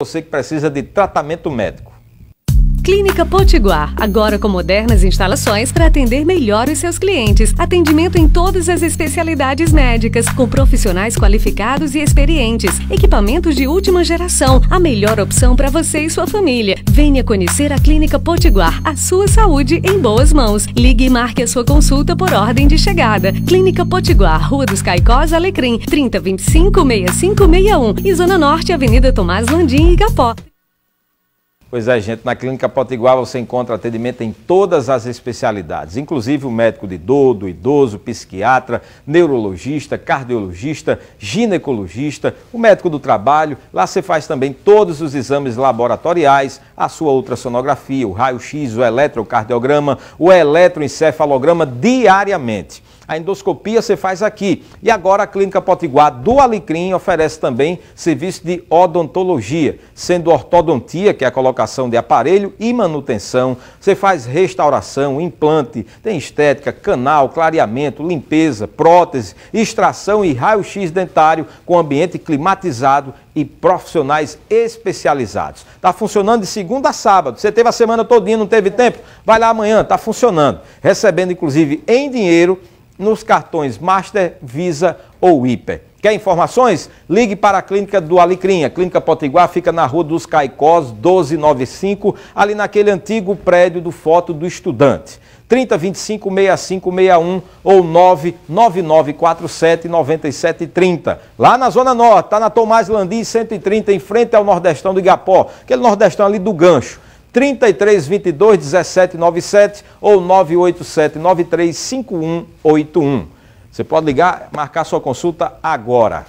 Você que precisa de tratamento médico. Clínica Potiguar, agora com modernas instalações para atender melhor os seus clientes. Atendimento em todas as especialidades médicas, com profissionais qualificados e experientes. Equipamentos de última geração, a melhor opção para você e sua família. Venha conhecer a Clínica Potiguar, a sua saúde em boas mãos. Ligue e marque a sua consulta por ordem de chegada. Clínica Potiguar, Rua dos Caicós, Alecrim, 3025-6561 e Zona Norte, Avenida Tomás Landim, Igapó. Pois é, gente, na Clínica Potiguar você encontra atendimento em todas as especialidades, inclusive o médico de dor, do idoso, psiquiatra, neurologista, cardiologista, ginecologista, o médico do trabalho. Lá você faz também todos os exames laboratoriais, a sua ultrassonografia, o raio-x, o eletrocardiograma, o eletroencefalograma diariamente. A endoscopia você faz aqui. E agora a Clínica Potiguar do Alecrim oferece também serviço de odontologia, sendo ortodontia, que é a colocação de aparelho, e manutenção. Você faz restauração, implante, tem estética, canal, clareamento, limpeza, prótese, extração e raio-x dentário com ambiente climatizado e profissionais especializados. Está funcionando de segunda a sábado. Você teve a semana todinha, não teve tempo? Vai lá amanhã, está funcionando. Recebendo inclusive em dinheiro nos cartões Master, Visa ou Hiper. Quer informações? Ligue para a Clínica do Alecrim. A Clínica Potiguar fica na Rua dos Caicós, 1295, ali naquele antigo prédio do Foto do Estudante. 3025-6561 ou 99947-9730. Lá na Zona Norte, está na Tomás Landim 130, em frente ao Nordestão do Igapó, aquele Nordestão ali do Gancho. 3322-1797 ou 987-935181. Você pode ligar, marcar sua consulta agora.